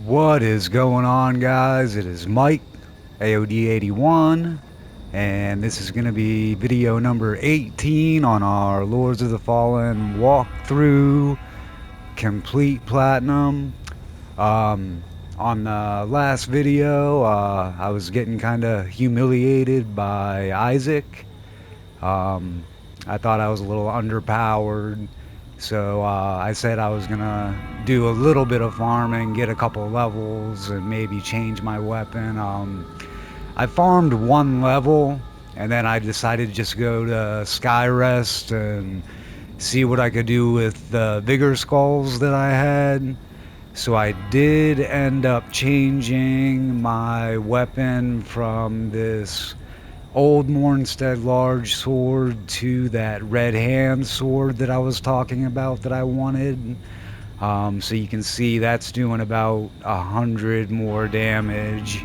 What is going on, guys? It is Mike, AOD81, and this is going to be video number 18 on our Lords of the Fallen walkthrough, complete platinum. On the last video, I was getting kind of humiliated by Isaac. I thought I was a little underpowered, so I said I was gonna do a little bit of farming, get a couple levels, and maybe change my weapon. I farmed one level, and then I decided to just go to Skyrest and see what I could do with the Vigor Skulls that I had. So I did end up changing my weapon from this old Mornstead large sword to that red hand sword that I was talking about that I wanted. So you can see that's doing about 100 more damage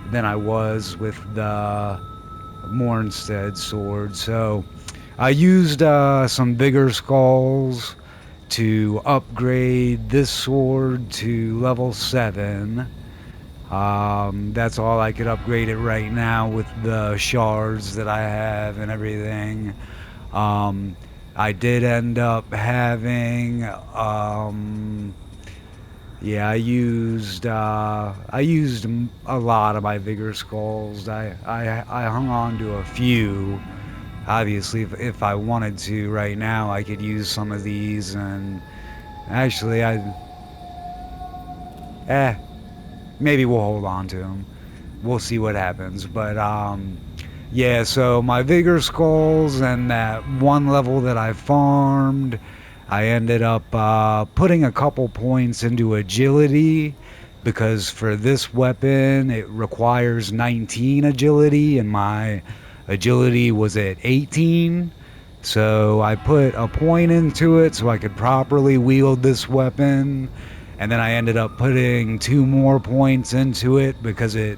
than I was with the Mornstead sword. So I used some bigger skulls to upgrade this sword to level 7. That's all I could upgrade it right now with the shards that I have and everything. Um, I did end up having, yeah, I used a lot of my Vigor Skulls. I hung on to a few. Obviously, if I wanted to right now, I could use some of these, and actually, maybe we'll hold on to them. We'll see what happens. But yeah, so my Vigor Skulls and that one level that I farmed, I ended up putting a couple points into agility, because for this weapon it requires 19 agility and my agility was at 18. So I put a point into it so I could properly wield this weapon, and then I ended up putting 2 more points into it because it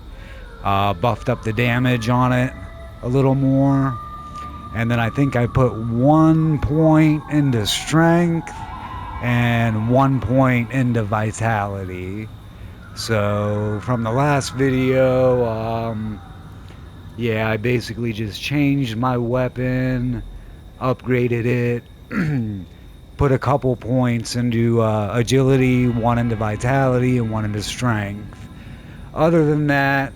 buffed up the damage on it a little more. And then I think I put 1 point into strength and 1 point into vitality. So from the last video, yeah, I basically just changed my weapon, upgraded it, put a couple points into agility, 1 into vitality, and 1 into strength. Other than that,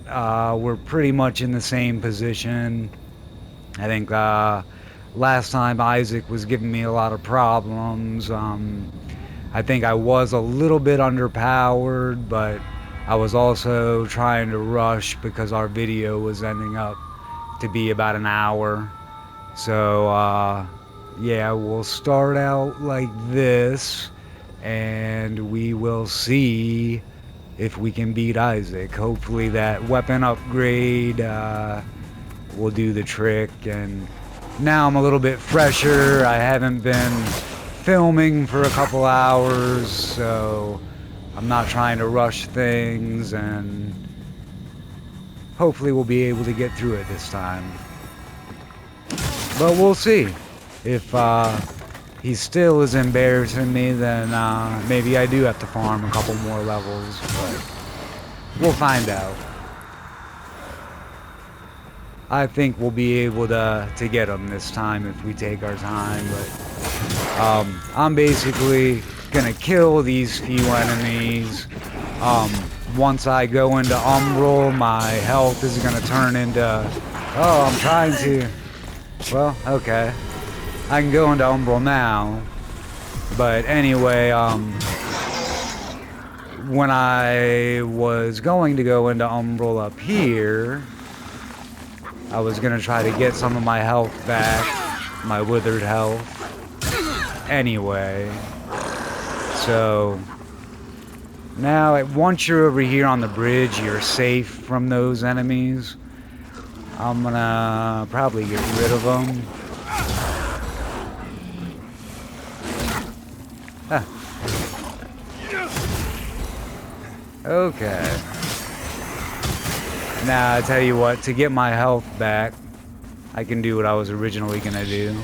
we're pretty much in the same position. I think last time Isaac was giving me a lot of problems. I think I was a little bit underpowered, but I was also trying to rush because our video was ending up to be about an hour. So yeah, we'll start out like this, and we will see if we can beat Isaac. Hopefully that weapon upgrade will do the trick. And now I'm a little bit fresher. I haven't been filming for a couple hours, so I'm not trying to rush things, and hopefully we'll be able to get through it this time. But we'll see. If he still is embarrassing me, then maybe I do have to farm a couple more levels, but we'll find out. I think we'll be able to get him this time if we take our time, but I'm basically gonna kill these few enemies. Once I go into Umbral, my health is gonna turn into... Oh, I'm trying to... Well, okay. I can go into Umbral now. But anyway, when I was going to go into Umbral up here, I was going to try to get some of my health back, my withered health. Anyway, so now once you're over here on the bridge, you're safe from those enemies. I'm gonna probably get rid of them. Huh. Okay. Now, I tell you what, to get my health back, I can do what I was originally gonna do.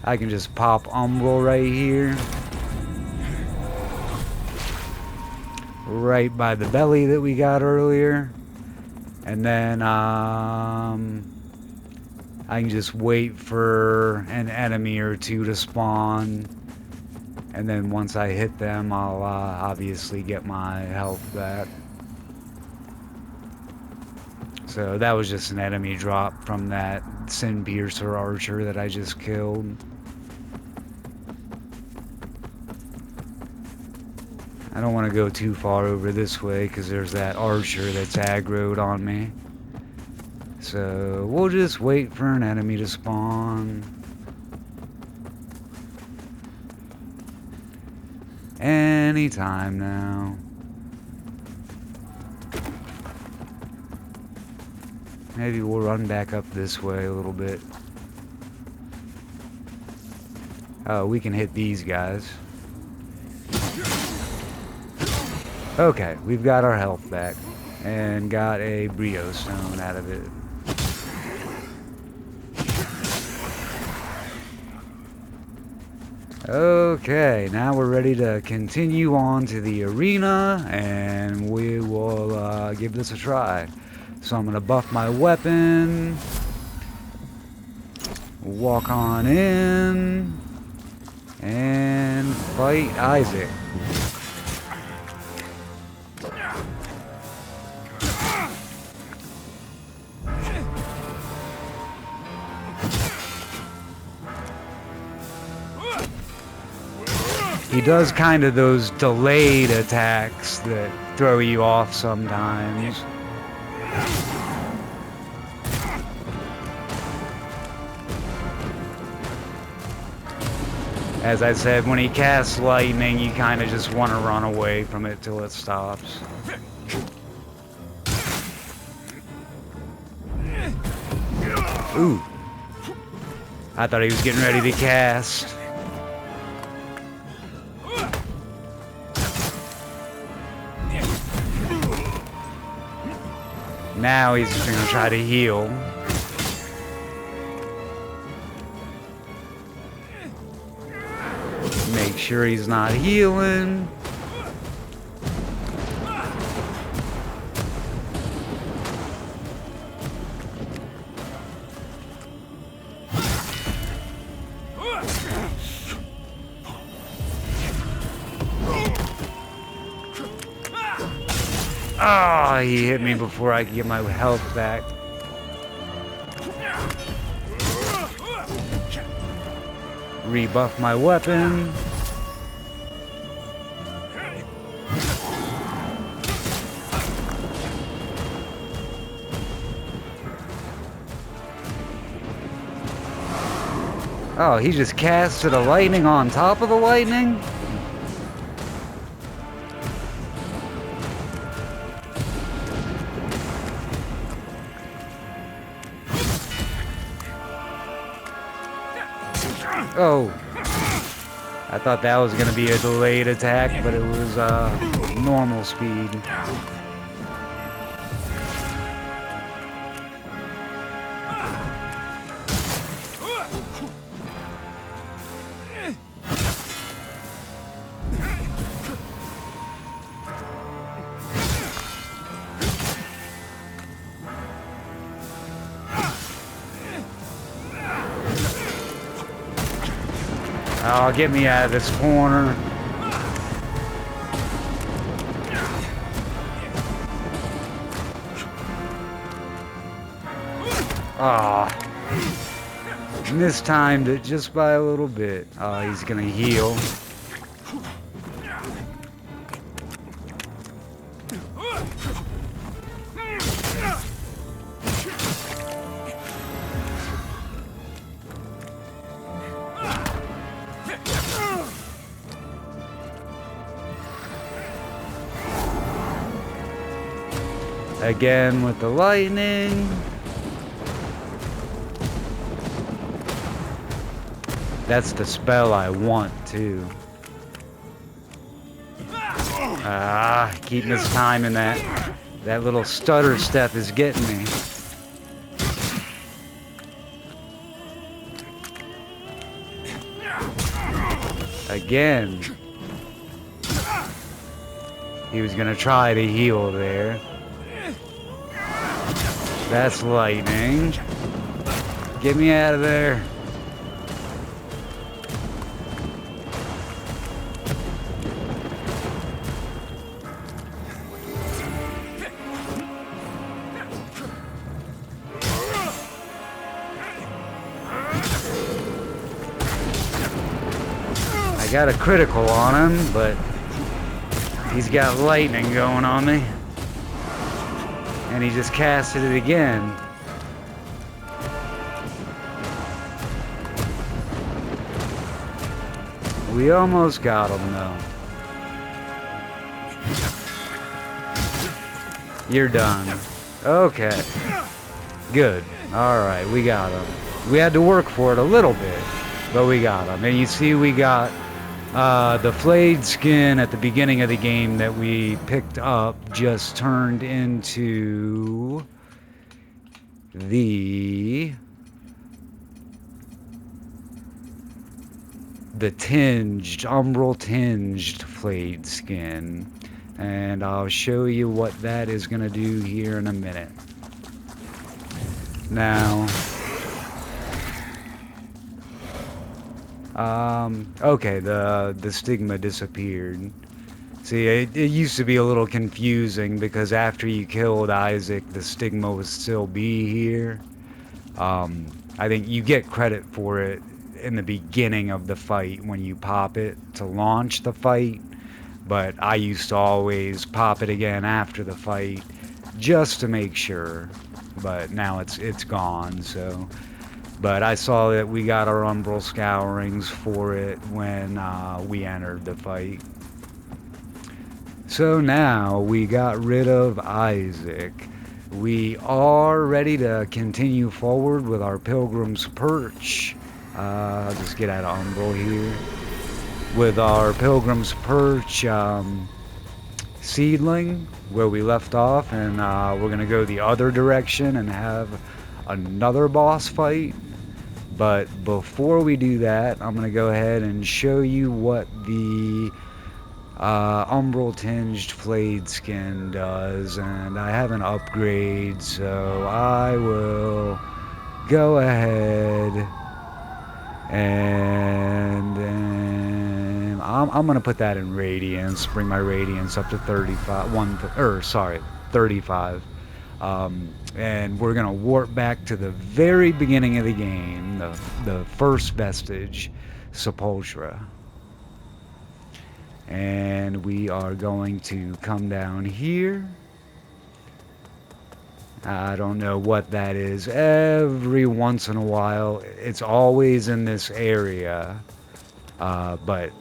I can just pop Umbral right here. Right by the belly that we got earlier. And then I can just wait for an enemy or two to spawn. And then once I hit them, I'll obviously get my health back. So that was just an enemy drop from that Sinpiercer archer that I just killed. I don't want to go too far over this way because there's that archer that's aggroed on me. So we'll just wait for an enemy to spawn. Anytime now. Maybe we'll run back up this way a little bit. Oh, we can hit these guys. Okay, we've got our health back. And got a Brio Stone out of it. Okay, now we're ready to continue on to the arena, and we will give this a try. So I'm going to buff my weapon, walk on in, and fight Isaac. He does kind of those delayed attacks that throw you off sometimes. As I said, when he casts lightning, you kind of just want to run away from it till it stops. Ooh. I thought he was getting ready to cast. Now he's just gonna try to heal. Make sure he's not healing. Oh, he hit me before I could get my health back. Rebuff my weapon. Oh, he just casted a lightning on top of the lightning? Oh, I thought that was going to be a delayed attack, but it was normal speed. Oh, get me out of this corner. Ah, mistimed it just by a little bit. Oh, he's gonna heal. Again with the lightning. That's the spell I want too. Keep mistiming that. That little stutter step is getting me. Again. He was gonna try to heal there. That's lightning. Get me out of there. I got a critical on him, but he's got lightning going on me. And he just casted it again. We almost got him though. You're done. Okay. Good. Alright, we got him. We had to work for it a little bit, but we got him. And you see we got the flayed skin at the beginning of the game that we picked up just turned into the tinged, umbral tinged flayed skin. And I'll show you what that is going to do here in a minute. Now, okay, the stigma disappeared. See, it used to be a little confusing because after you killed Isaac, the stigma would still be here. I think you get credit for it in the beginning of the fight when you pop it to launch the fight, but I used to always pop it again after the fight just to make sure, but now it's gone. So but I saw that we got our umbral scourings for it when we entered the fight. So now we got rid of Isaac. We are ready to continue forward with our Pilgrim's Perch. I'll just get out of umbral here. With our Pilgrim's Perch seedling, where we left off, and we're going to go the other direction and have another boss fight. But before we do that, I'm going to go ahead and show you what the umbral tinged flayed skin does, and I have an upgrade, so I will go ahead and I'm going to put that in radiance, bring my radiance up to 35. And we're gonna warp back to the very beginning of the game, the first vestige, Sepultura. And we are going to come down here. I don't know what that is. Every once in a while, it's always in this area, but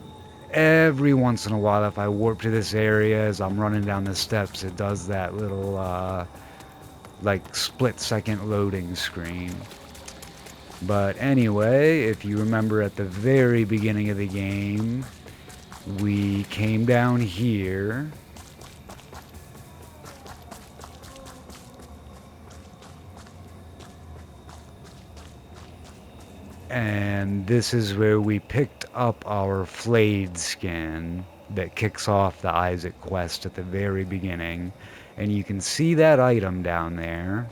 every once in a while, if I warp to this area as I'm running down the steps, it does that little like split-second loading screen. But anyway, if you remember at the very beginning of the game, we came down here. And this is where we picked up our flayed skin that kicks off the Isaac quest at the very beginning. And you can see that item down there.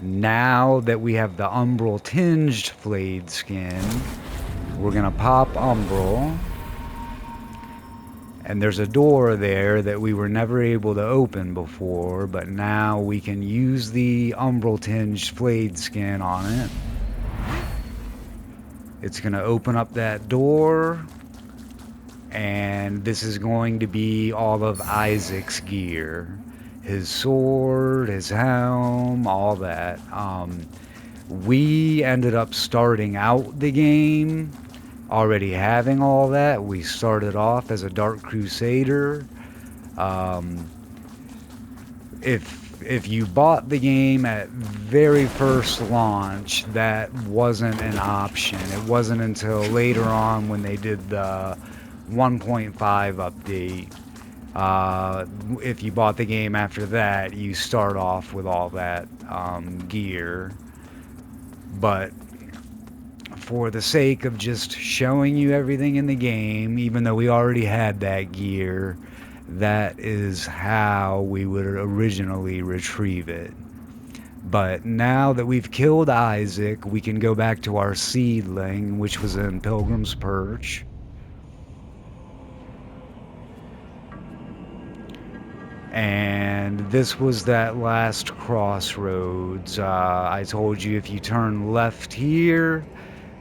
Now that we have the umbral tinged flayed skin, we're gonna pop umbral, and there's a door there that we were never able to open before, but now we can use the umbral tinged flayed skin on it. It's gonna open up that door, and this is going to be all of Isaac's gear. His sword, his helm, all that. We ended up starting out the game already having all that. We started off as a Dark Crusader. If you bought the game at very first launch, that wasn't an option. It wasn't until later on when they did the 1.5 update. If you bought the game after that, you start off with all that gear. But for the sake of just showing you everything in the game, even though we already had that gear, that is how we would originally retrieve it. But now that we've killed Isaac, we can go back to our seedling, which was in Pilgrim's Perch. And this was that last crossroads. I told you if you turn left here,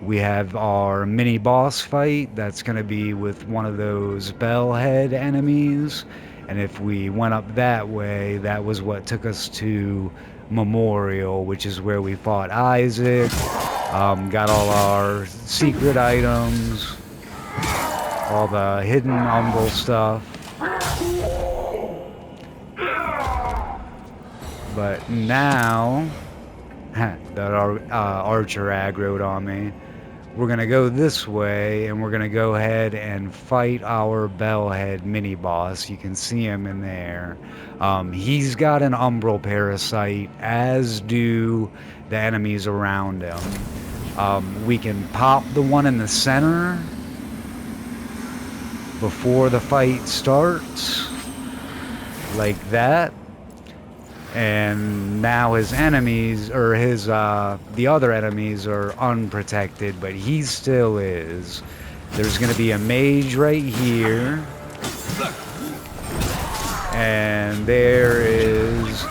we have our mini boss fight. That's going to be with one of those bellhead enemies. And if we went up that way, that was what took us to Memorial, which is where we fought Isaac, got all our secret items, all the hidden umbral stuff. But now that our archer aggroed on me, we're gonna go this way, and we're gonna go ahead and fight our bellhead mini boss. You can see him in there. He's got an umbral parasite, as do the enemies around him. We can pop the one in the center before the fight starts, like that. And now his enemies, or his, the other enemies are unprotected, but he still is. There's going to be a mage right here. And there is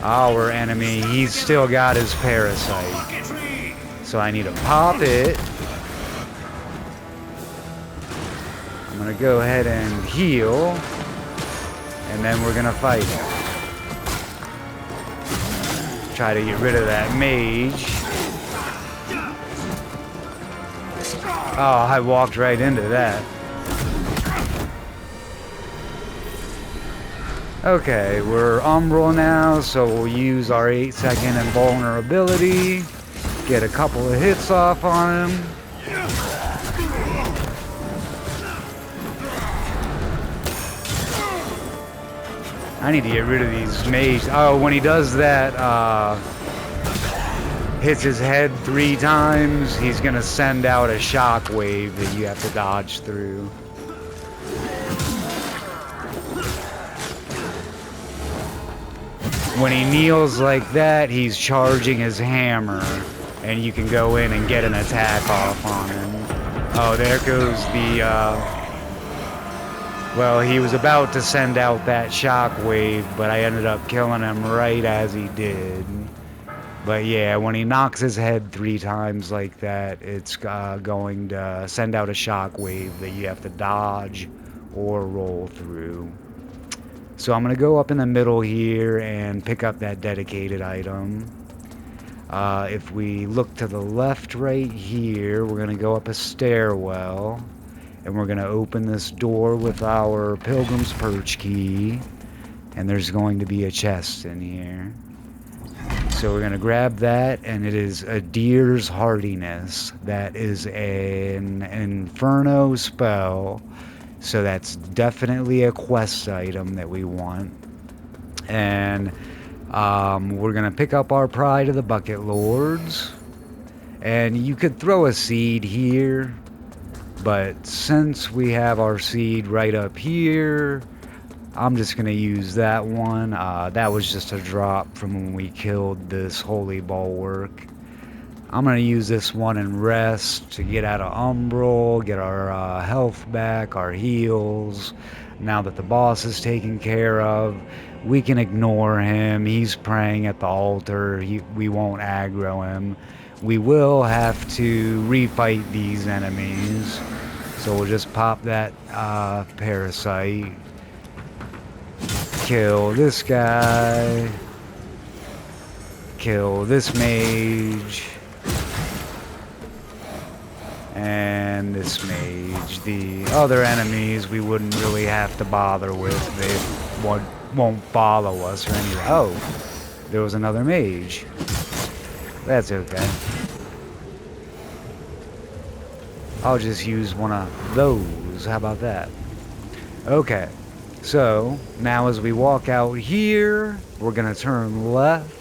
our enemy. He's still got his parasite. So I need to pop it. I'm going to go ahead and heal. And then we're going to fight him. Try to get rid of that mage. Oh, I walked right into that. Okay, we're umbral now, so we'll use our 8-second invulnerability. Get a couple of hits off on him. I need to get rid of these mages. Oh, when he does that, hits his head 3 times, he's gonna send out a shockwave that you have to dodge through. When he kneels like that, he's charging his hammer, and you can go in and get an attack off on him. Oh, there goes the, well, he was about to send out that shockwave, but I ended up killing him right as he did. But yeah, when he knocks his head 3 times like that, it's going to send out a shockwave that you have to dodge or roll through. So I'm going to go up in the middle here and pick up that dedicated item. If we look to the left right here, we're going to go up a stairwell. And we're going to open this door with our Pilgrim's Perch key. And there's going to be a chest in here. So we're going to grab that, and it is a Deer's Hardiness. That is an Inferno spell. So that's definitely a quest item that we want. And we're going to pick up our Pride of the Bucket Lords. And you could throw a seed here. But since we have our seed right up here, I'm just going to use that one. That was just a drop from when we killed this Holy Bulwark. I'm going to use this one and rest to get out of Umbral, get our health back, our heals. Now that the boss is taken care of, we can ignore him. He's praying at the altar. We won't aggro him. We will have to refight these enemies. So we'll just pop that parasite. Kill this guy. Kill this mage. And this mage. The other enemies we wouldn't really have to bother with. They won't follow us or anything. Oh, there was another mage. That's okay. I'll just use one of those. How about that? Okay. So, now as we walk out here, we're going to turn left.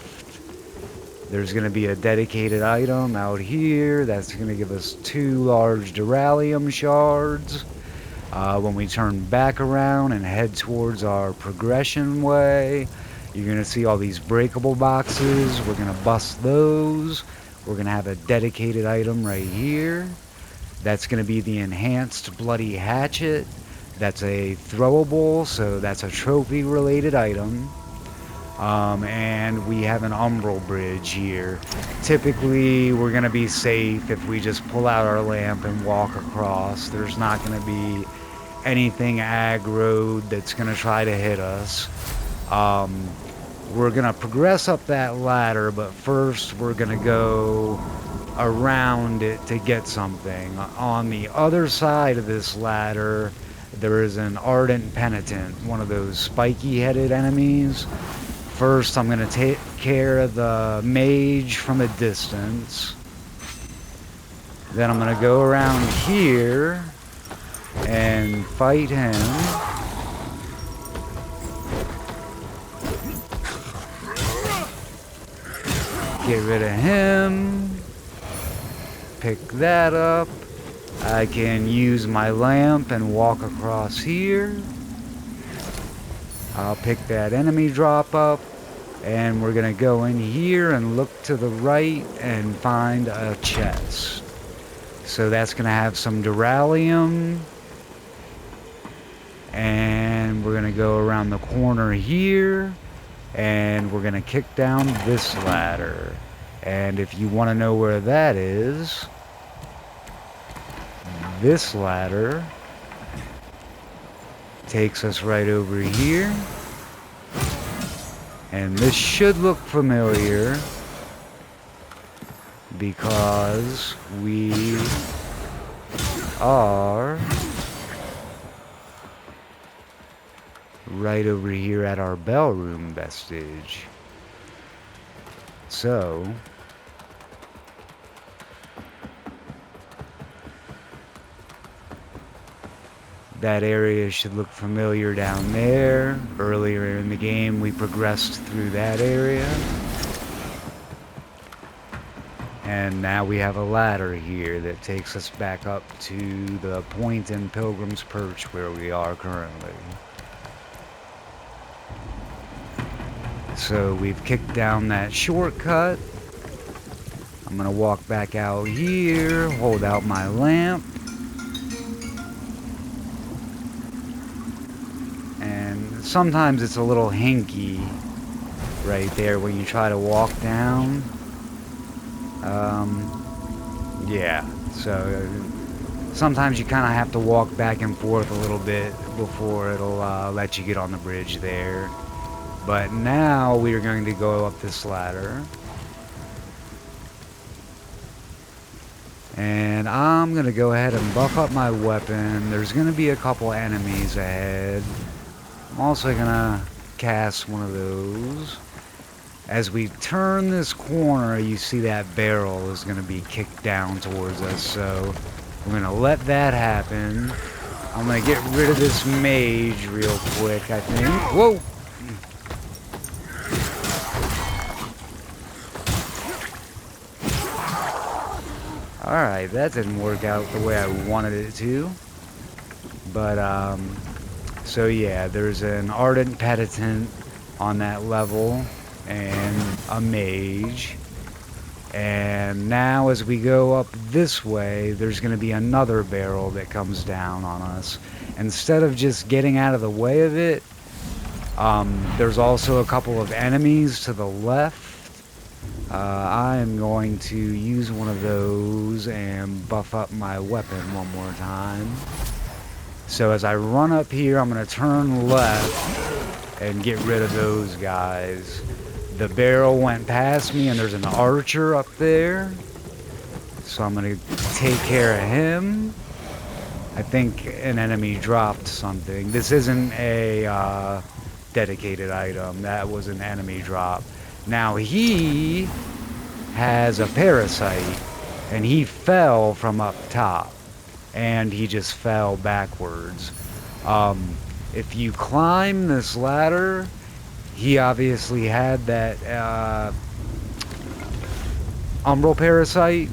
There's going to be a dedicated item out here that's going to give us 2 large Duralium shards. When we turn back around and head towards our progression way, you're going to see all these breakable boxes. We're going to bust those. We're going to have a dedicated item right here. That's going to be the Enhanced Bloody Hatchet. That's a throwable, so that's a trophy related item. And we have an Umbral Bridge here. Typically, we're going to be safe if we just pull out our lamp and walk across. There's not going to be anything aggroed that's going to try to hit us. We're going to progress up that ladder, but first we're going to go around it to get something. On the other side of this ladder, there is an Ardent Penitent, one of those spiky-headed enemies. First, I'm going to take care of the mage from a distance. Then I'm going to go around here and fight him. Get rid of him. Pick that up. I can use my lamp and walk across here. I'll pick that enemy drop up, and we're gonna go in here and look to the right and find a chest. So that's gonna have some Duralium, and we're gonna go around the corner here, and we're gonna kick down this ladder. And if you want to know where that is, this ladder takes us right over here, and this should look familiar because we are right over here at our bell room vestige. So that area should look familiar down there. Earlier in the game, we progressed through that area. And now we have a ladder here that takes us back up to the point in Pilgrim's Perch where we are currently. So we've kicked down that shortcut. I'm gonna walk back out here, hold out my lamp. Sometimes it's a little hinky right there when you try to walk down. Yeah, so sometimes you kind of have to walk back and forth a little bit before it'll let you get on the bridge there. But now we are going to go up this ladder. And I'm going to go ahead and buff up my weapon. There's going to be a couple enemies ahead. I'm also gonna cast one of those. As we turn this corner, you see that barrel is gonna be kicked down towards us, so we're gonna let that happen. I'm gonna get rid of this mage real quick, I think. Whoa! Alright, that didn't work out the way I wanted it to. But, so yeah, there's an Ardent Penitent on that level, and a mage. And now as we go up this way, there's going to be another barrel that comes down on us. Instead of just getting out of the way of it, there's also a couple of enemies to the left. I am going to use one of those and buff up my weapon one more time. So as I run up here, I'm going to turn left and get rid of those guys. The barrel went past me and there's an archer up there. So I'm going to take care of him. I think an enemy dropped something. This isn't a dedicated item. That was an enemy drop. Now he has a parasite and he fell from up top. And he just fell backwards. If you climb this ladder, he obviously had that Umbral Parasite.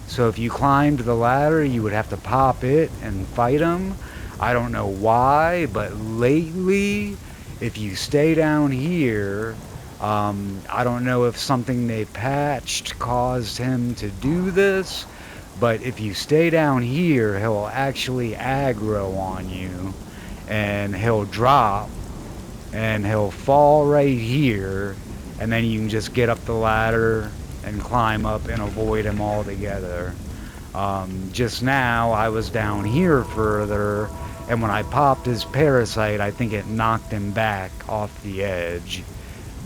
So if you climbed the ladder, you would have to pop it and fight him. I don't know why, but lately, if you stay down here, I don't know if something they patched caused him to do this, but if you stay down here, he'll actually aggro on you, and he'll drop, and he'll fall right here, and then you can just get up the ladder and climb up and avoid him altogether. Just now, I was down here further, and when I popped his parasite, I think it knocked him back off the edge.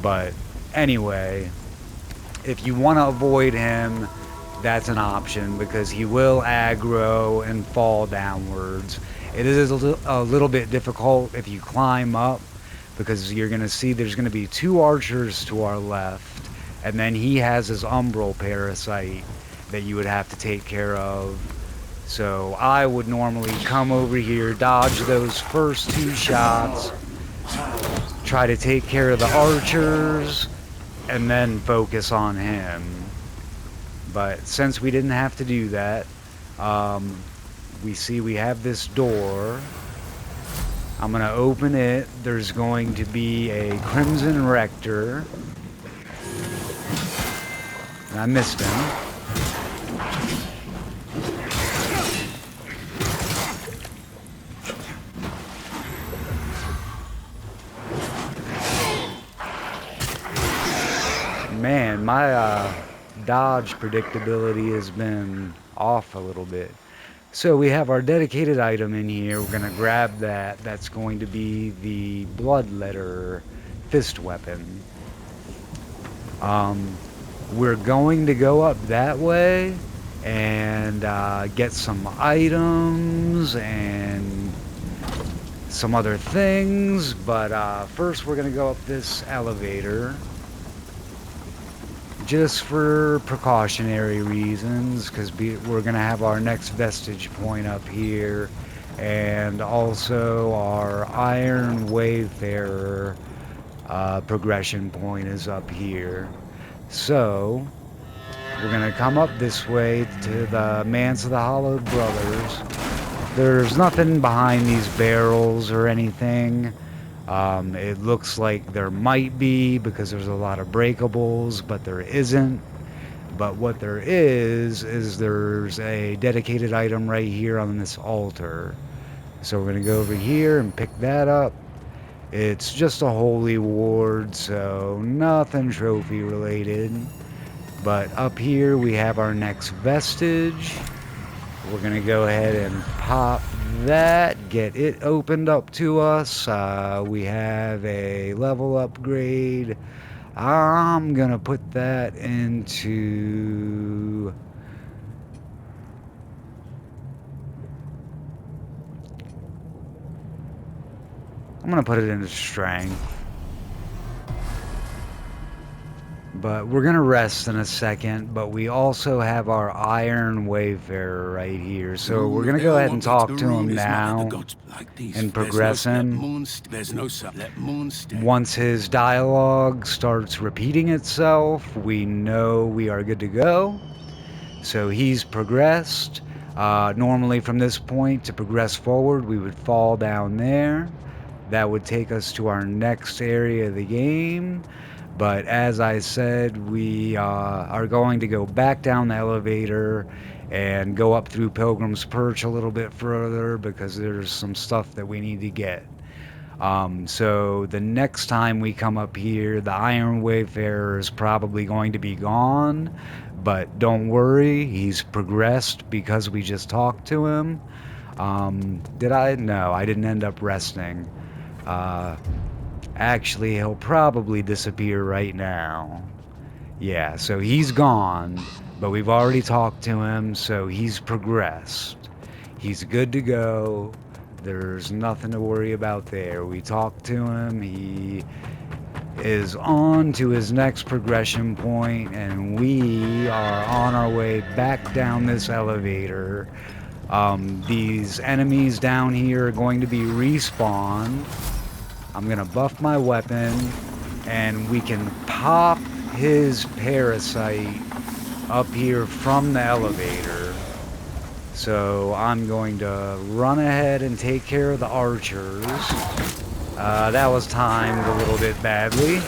But anyway, if you want to avoid him, that's an option because he will aggro and fall downwards. It is a little bit difficult if you climb up because you're going to see there's going to be two archers to our left, and then he has his umbral parasite that you would have to take care of. So I would normally come over here, dodge those first two shots, try to take care of the archers, and then focus on him. But since we didn't have to do that, we see we have this door. I'm going to open it. There's going to be a Crimson Rector. And I missed him. Man, my dodge predictability has been off a little bit. So we have our dedicated item in here. We're going to grab that. That's going to be the Bloodletter fist weapon. We're going to go up that way and get some items and some other things. But first we're going to go up this elevator. Just for precautionary reasons, because we're going to have our next vestige point up here, and also our Iron Wayfarer progression point is up here. So, we're going to come up this way to the Manse of the Hollowed Brothers. There's nothing behind these barrels or anything. It looks like there might be because there's a lot of breakables, but there isn't. But what there is there's a dedicated item right here on this altar. So we're going to go over here and pick that up. It's just a holy ward, so nothing trophy related. But up here we have our next vestige. We're going to go ahead and pop that, get it opened up to us. We have a level upgrade. I'm going to put that into... I'm going to put it into strength. But we're going to rest in a second, but we also have our Iron Wayfarer right here. So we're going to go ahead and talk to him now and progress him. Once his dialogue starts repeating itself, we know we are good to go. So he's progressed. Normally from this point to progress forward, we would fall down there. That would take us to our next area of the game. But as I said, we are going to go back down the elevator and go up through Pilgrim's Perch a little bit further because there's some stuff that we need to get. So the next time we come up here, the Iron Wayfarer is probably going to be gone. But don't worry, he's progressed because we just talked to him. Did I? No, I didn't end up resting. Actually, he'll probably disappear right now. Yeah, so he's gone, but we've already talked to him, so he's progressed. He's good to go. There's nothing to worry about there. We talked to him. He is on to his next progression point, and we are on our way back down this elevator. These enemies down here are going to be respawned. I'm going to buff my weapon, and we can pop his parasite up here from the elevator. So I'm going to run ahead and take care of the archers. That was timed a little bit badly.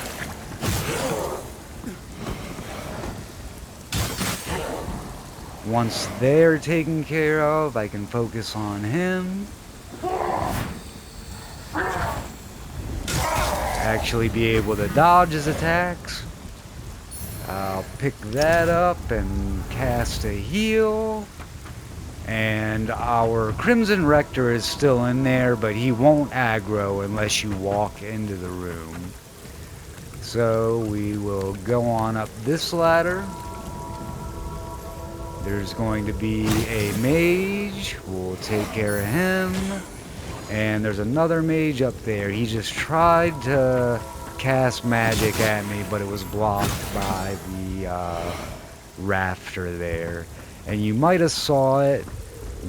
Once they're taken care of, I can focus on him. Actually be able to dodge his attacks. I'll pick that up and cast a heal. And our Crimson Rector is still in there, but he won't aggro unless you walk into the room. So we will go on up this ladder. There's going to be a mage. We'll take care of him. And there's another mage up there. He just tried to cast magic at me, but it was blocked by the rafter there. And you might have saw it.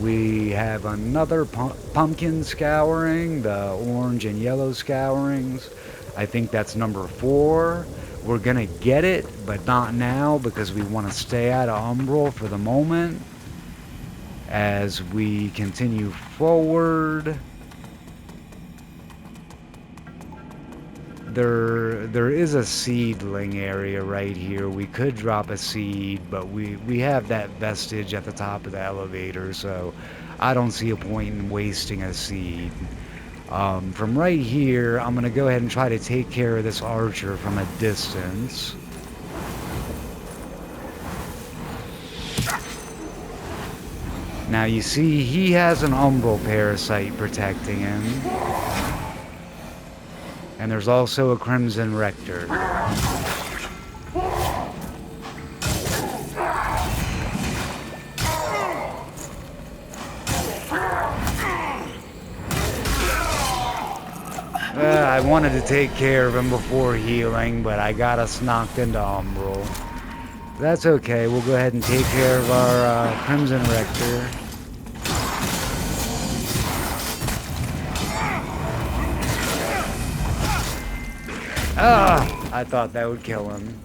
We have another pumpkin scouring, the orange and yellow scourings. I think that's number 4. We're gonna get it, but not now because we want to stay out of Umbral for the moment. As we continue forward, there is a seedling area right here. We could drop a seed, but we have that vestige at the top of the elevator, so I don't see a point in wasting a seed. From right here, I'm going to go ahead and try to take care of this archer from a distance. Now you see he has an umbral parasite protecting him. And there's also a Crimson Rector. I wanted to take care of him before healing, but I got us knocked into Umbral. That's okay, we'll go ahead and take care of our Crimson Rector. I thought that would kill him.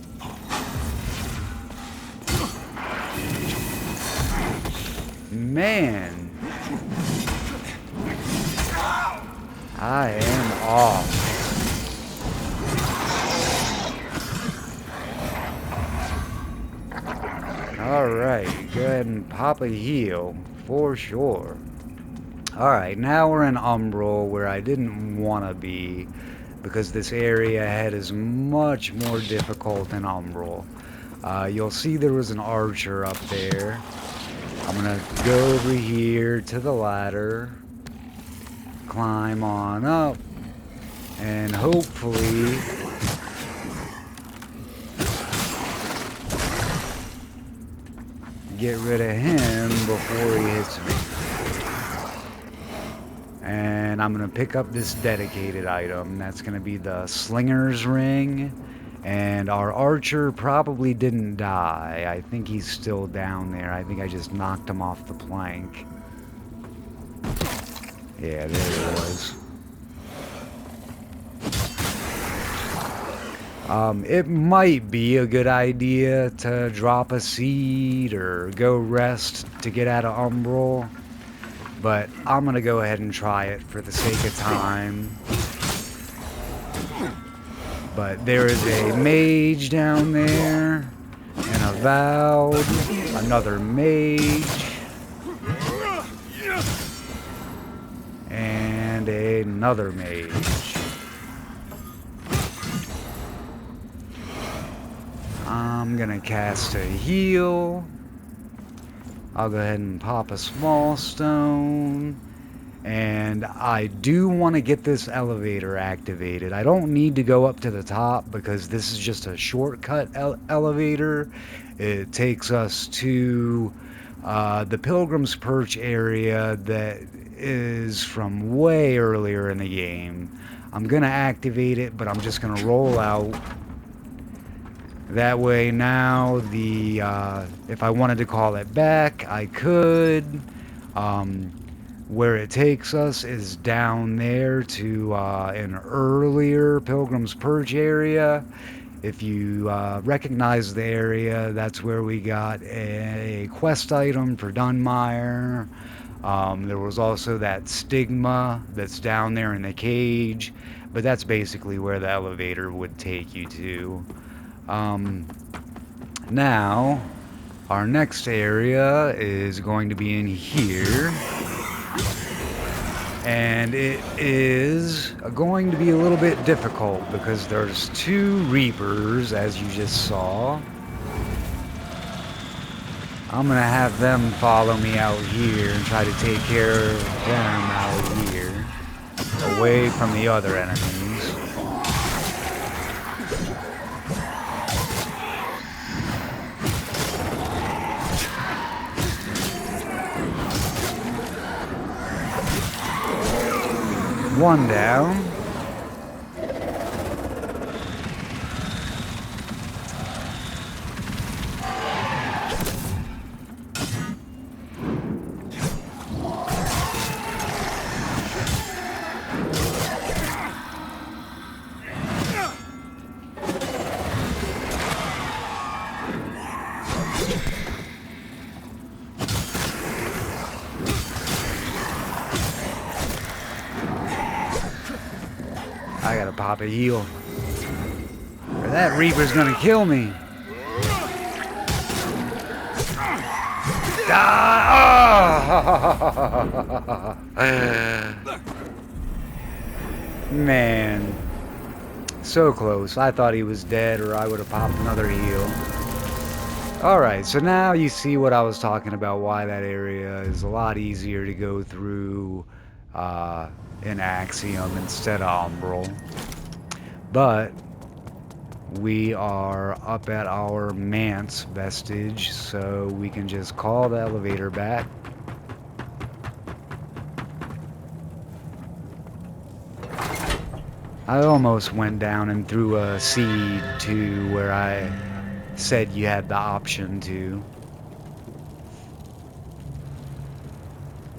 Man. I am off. Alright, go ahead and pop a heal, for sure. Alright, now we're in Umbral, where I didn't want to be, because this area ahead is much more difficult than Umbral. You'll see there was an archer up there. I'm gonna go over here to the ladder, climb on up, and hopefully get rid of him before he hits me. And I'm gonna pick up this dedicated item. That's gonna be the Slinger's Ring. And our archer probably didn't die. I think he's still down there. I think I just knocked him off the plank. Yeah, there it was. It might be a good idea to drop a seed or go rest to get out of Umbral. But I'm gonna go ahead and try it for the sake of time. But there is a mage down there, and a Vald, another mage, and another mage. I'm gonna cast a heal. I'll go ahead and pop a small stone. And I do want to get this elevator activated. I don't need to go up to the top because this is just a shortcut elevator. It takes us to the Pilgrim's Perch area that is from way earlier in the game. I'm going to activate it, but I'm just going to roll out. That way now, if I wanted to call it back, I could. Where it takes us is down there to an earlier Pilgrim's Perch area. If you recognize the area, that's where we got a quest item for Dunmire. There was also that stigma that's down there in the cage, but that's basically where the elevator would take you to. Now, our next area is going to be in here. And it is going to be a little bit difficult because there's two Reapers, as you just saw. I'm going to have them follow me out here and try to take care of them out here, away from the other enemies. One down. I gotta pop a heal. Or that Reaper's gonna kill me. Ah! Man. So close. I thought he was dead or I would have popped another heal. Alright, so now you see what I was talking about, why that area is a lot easier to go through in Axiom instead of Umbral. But we are up at our Manse vestige, so we can just call the elevator back. I almost went down and threw a seed to where I said you had the option to.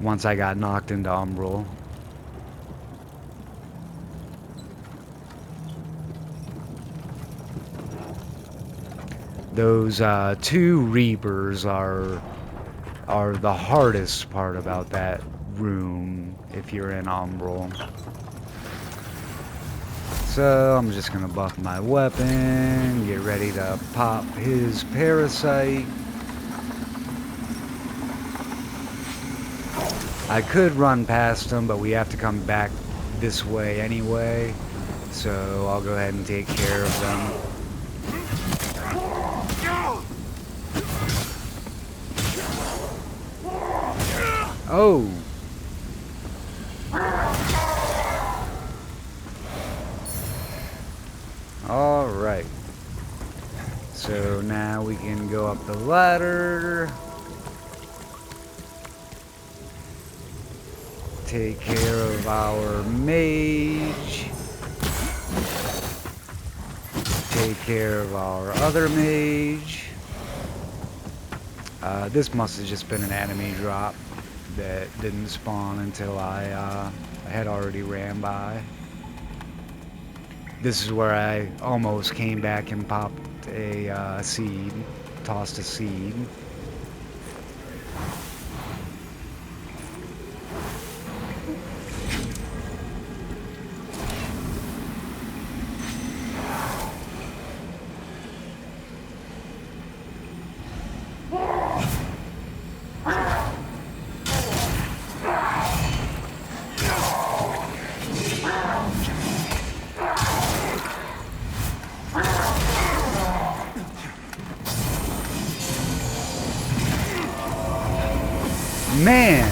Once I got knocked into Umbral. Those two Reapers are the hardest part about that room if you're in Umbral. So I'm just gonna buff my weapon, get ready to pop his parasite. I could run past him, but we have to come back this way anyway. So I'll go ahead and take care of them. Oh! Alright. So now we can go up the ladder. Take care of our mage. Take care of our other mage. This must have just been an enemy drop that didn't spawn until I had already ran by. This is where I almost came back and popped a seed, tossed a seed. Man!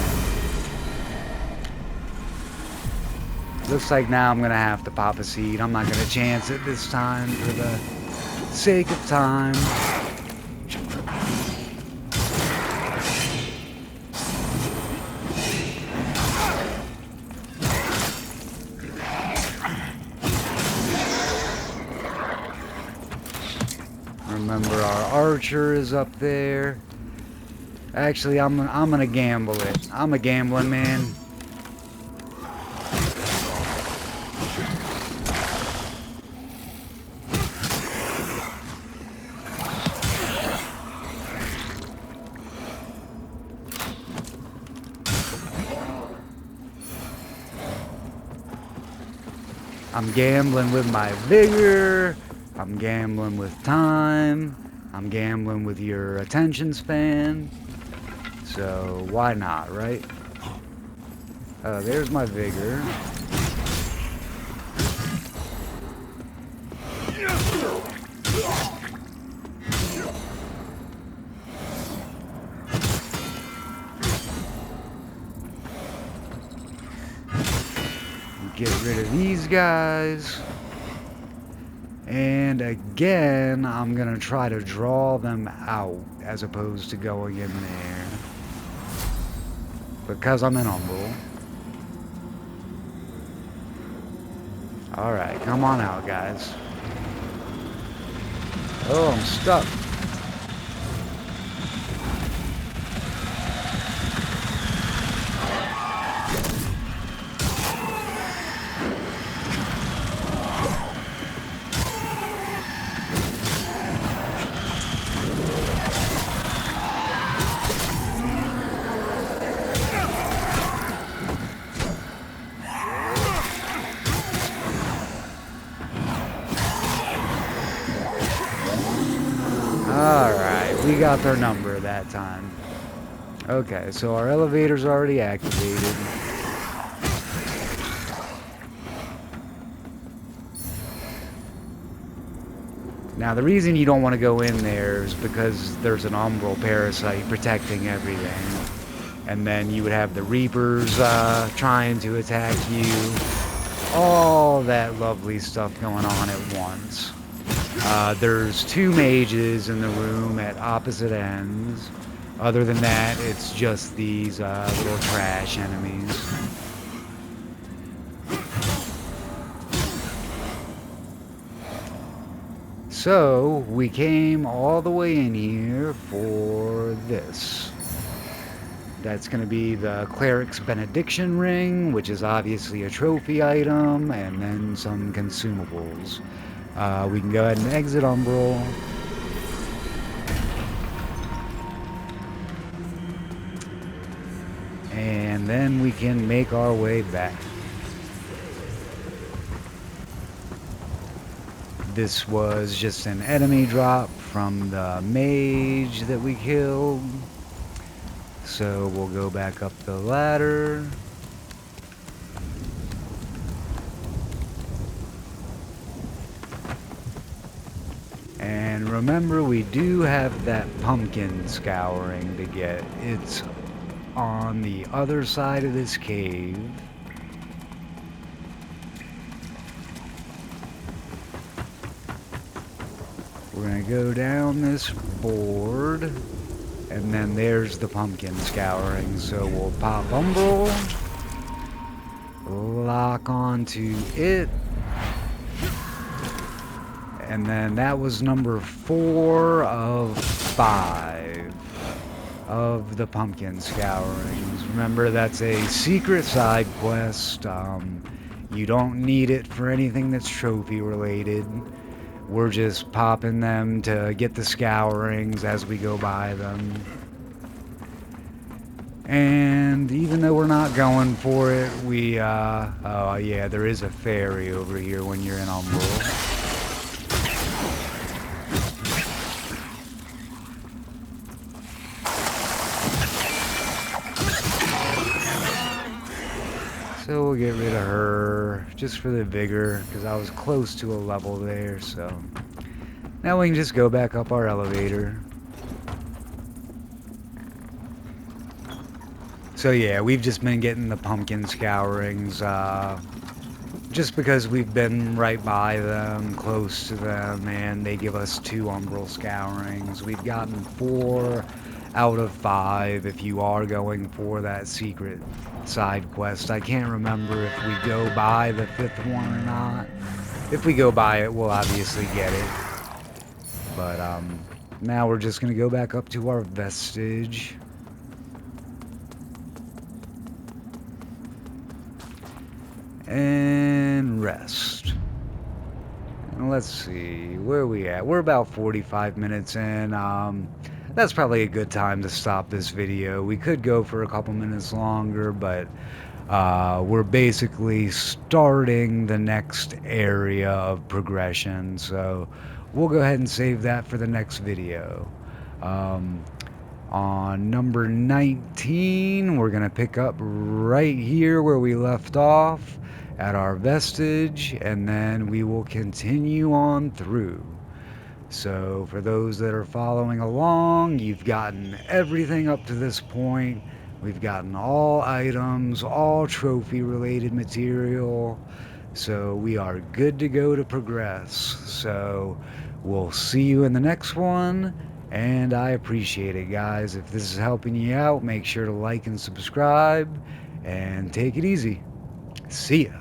Looks like now I'm gonna have to pop a seed. I'm not gonna chance it this time for the sake of time. Remember, our archer is up there. Actually, I'm gonna gamble it. I'm a gambling man. I'm gambling with my vigor. I'm gambling with time. I'm gambling with your attention span. So why not, right? There's my vigor. Get rid of these guys. And again, I'm gonna try to draw them out as opposed to going in there. Because I'm in Umbral. Alright, come on out, guys. Oh, I'm stuck. Alright, we got their number that time. Okay, so our elevator's already activated. Now, the reason you don't want to go in there is because there's an Umbral parasite protecting everything. And then you would have the Reapers trying to attack you. All that lovely stuff going on at once. There's 2 mages in the room at opposite ends. Other than that, it's just these little trash enemies. So, we came all the way in here for this. That's going to be the Cleric's Benediction Ring, which is obviously a trophy item, and then some consumables. We can go ahead and exit Umbral. And then we can make our way back. This was just an enemy drop from the mage that we killed. So we'll go back up the ladder. And remember, we do have that pumpkin scouring to get. It's on the other side of this cave. We're gonna go down this board, and then there's the pumpkin scouring. So we'll pop Umbral, lock onto it, and then that was number 4 of 5 of the pumpkin scourings. Remember, that's a secret side quest. You don't need it for anything that's trophy related. We're just popping them to get the scourings as we go by them. And even though we're not going for it, we, oh yeah, there is a fairy over here when you're in Umbral. So we'll get rid of her, just for the vigor, because I was close to a level there, so... Now we can just go back up our elevator. So yeah, we've just been getting the pumpkin scourings, just because we've been right by them, close to them, and they give us 2 Umbral scourings. We've gotten 4 out of 5 if you are going for that secret side quest. I can't remember if we go by the 5th one or not. If we go by it, we'll obviously get it. But now we're just gonna go back up to our vestige. And rest. And let's see, where are we at? We're about 45 minutes in. That's probably a good time to stop this video. We could go for a couple minutes longer, but We're basically starting the next area of progression, so we'll go ahead and save that for the next video. Um, on number 19, we're going to pick up right here where we left off at our vestige, and then we will continue on through. So for those that are following along, you've gotten everything up to this point. We've gotten all items, all trophy related material. So we are good to go to progress. So we'll see you in the next one. And I appreciate it, guys. If this is helping you out, make sure to like and subscribe. And take it easy. See ya.